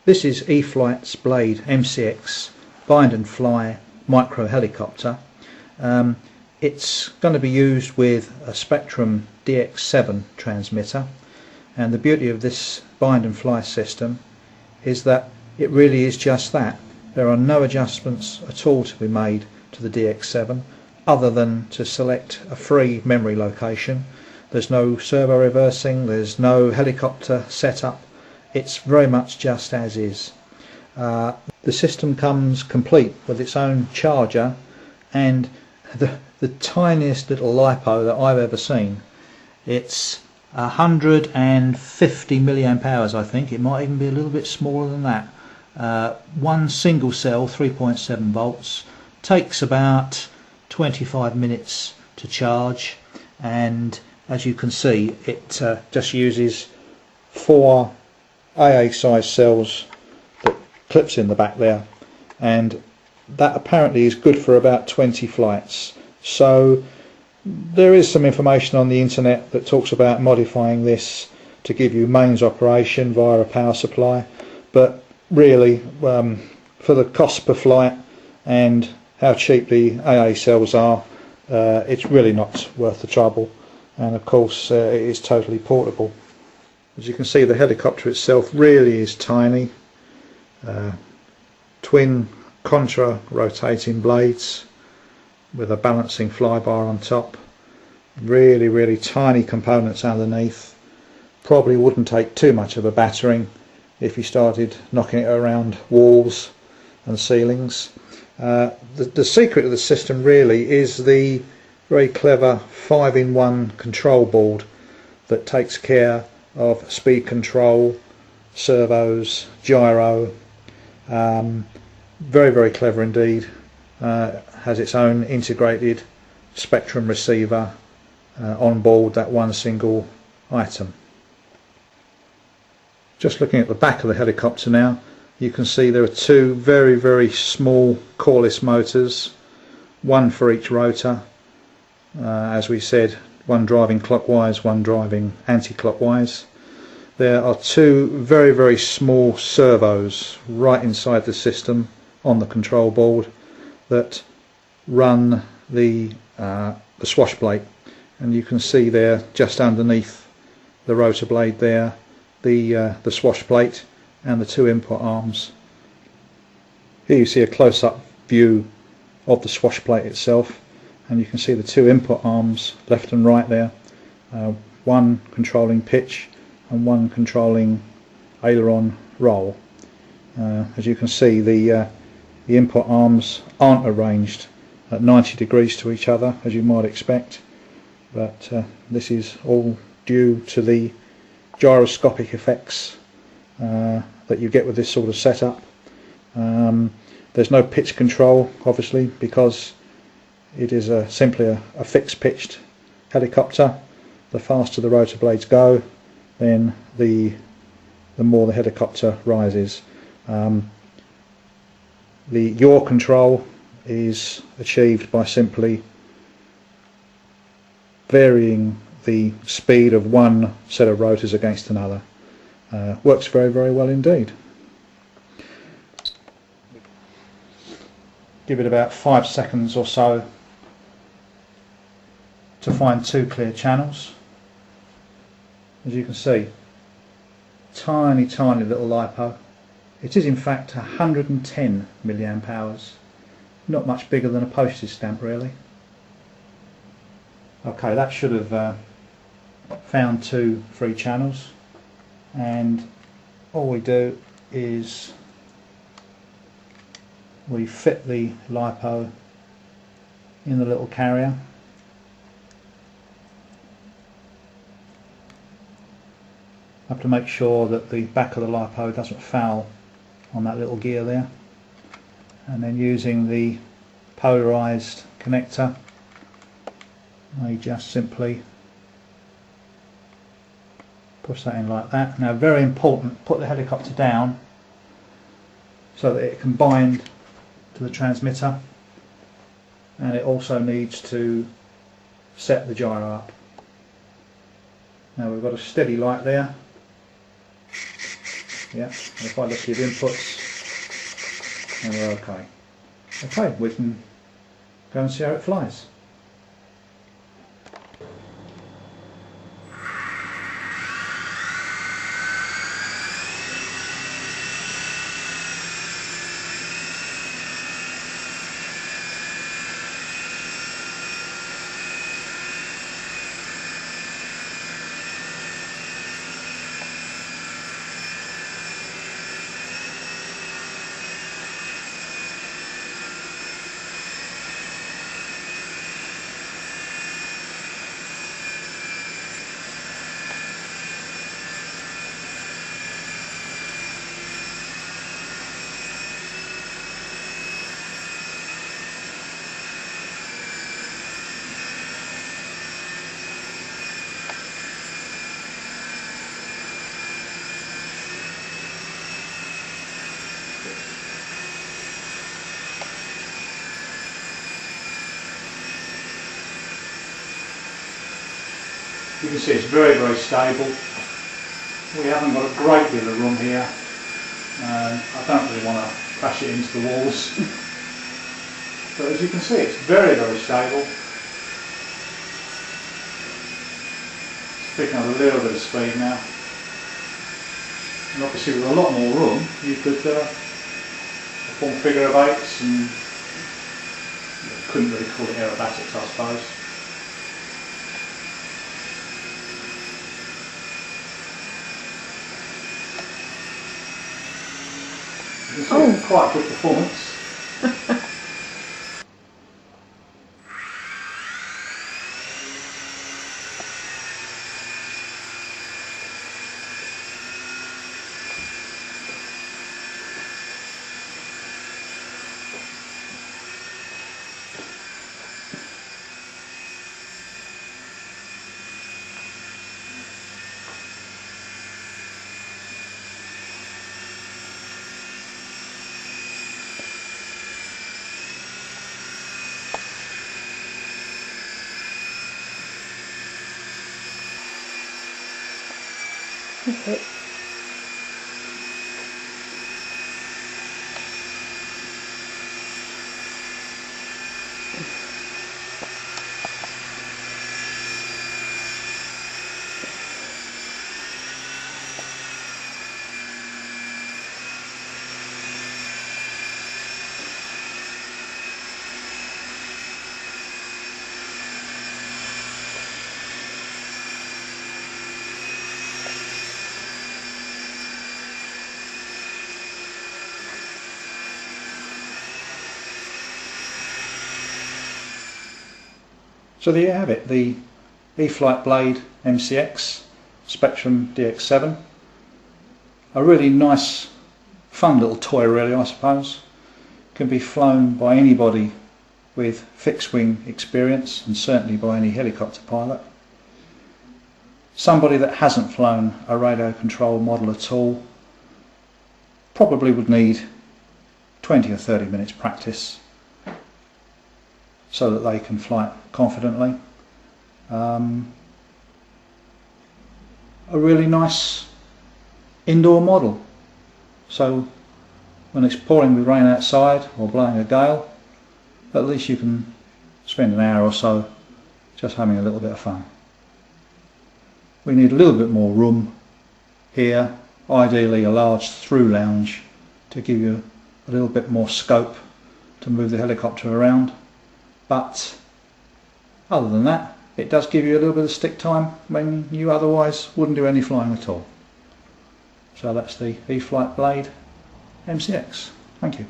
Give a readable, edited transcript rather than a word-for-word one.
This is E-Flight's Blade MCX bind and fly micro helicopter. It's going to be used with a Spectrum DX7 transmitter, and the beauty of this bind and fly system is that it really is just that. There are no adjustments at all to be made to the DX7 other than to select a free memory location. There's no servo reversing, there's no helicopter setup. It's very much just as is. The system comes complete with its own charger and the tiniest little LiPo that I've ever seen. It's 150 milliamp hours, I think. It might even be a little bit smaller than that. One single cell, 3.7 volts, takes about 25 minutes to charge, and as you can see, it just uses 4 AA size cells that clips in the back there, and that apparently is good for about 20 flights. So there is some information on the internet that talks about modifying this to give you mains operation via a power supply, but really for the cost per flight and how cheap the AA cells are, it's really not worth the trouble, and of course it is totally portable. As you can see, the helicopter itself really is tiny. Twin contra rotating blades with a balancing flybar on top. Really tiny components underneath. Probably wouldn't take too much of a battering if you started knocking it around walls and ceilings. The secret of the system really is the very clever 5-in-1 control board that takes care of speed control, servos, gyro. Very clever indeed. Has its own integrated Spectrum receiver on board that one single item. Just looking at the back of the helicopter now, you can see there are 2 very small coreless motors, one for each rotor. As we said, one driving clockwise, one driving anti-clockwise. There are 2 very small servos right inside the system on the control board that run the swash plate, and you can see there just underneath the rotor blade there the swash plate and the 2 input arms. Here you see a close-up view of the swash plate itself, and you can see the 2 input arms left and right there, one controlling pitch and one controlling aileron roll. As you can see, the input arms aren't arranged at 90 degrees to each other as you might expect, but this is all due to the gyroscopic effects that you get with this sort of setup. There's no pitch control obviously because it is simply a fixed pitched helicopter. The faster the rotor blades go, then the more the helicopter rises. The yaw control is achieved by simply varying the speed of one set of rotors against another. Works very well indeed. Give it about 5 seconds or so to find 2 clear channels. As you can see, tiny little LiPo. It is in fact 110 milliamp hours, not much bigger than a postage stamp really. Okay, that should have found 2 free channels, and all we do is we fit the LiPo in the little carrier. Have to make sure that the back of the LiPo doesn't foul on that little gear there, and then using the polarized connector I just simply push that in like that. Now, very important, put the helicopter down so that it can bind to the transmitter, and it also needs to set the gyro up. Now we've got a steady light there, Yeah, if I look at the inputs, and we're okay. Okay, we can go and see how it flies. You can see it's very, very stable. We haven't got a great deal of room here. I don't really want to crash it into the walls. But as you can see, it's very, very stable. It's picking up a little bit of speed now. And obviously with a lot more room, you could perform figure of eights, and you couldn't really call it aerobatics, I suppose. Oh, quite good performance. Okay. So there you have it, the E-flite Blade MCX Spectrum DX7. A really nice, fun little toy really, I suppose. Can be flown by anybody with fixed wing experience, and certainly by any helicopter pilot. Somebody that hasn't flown a radio control model at all probably would need 20 or 30 minutes practice so that they can fly it confidently. A really nice indoor model, so when it's pouring with rain outside or blowing a gale, at least you can spend an hour or so just having a little bit of fun. We need a little bit more room here, ideally a large through lounge to give you a little bit more scope to move the helicopter around. But other than that, it does give you a little bit of stick time when you otherwise wouldn't do any flying at all. So that's the E-flite Blade MCX. Thank you.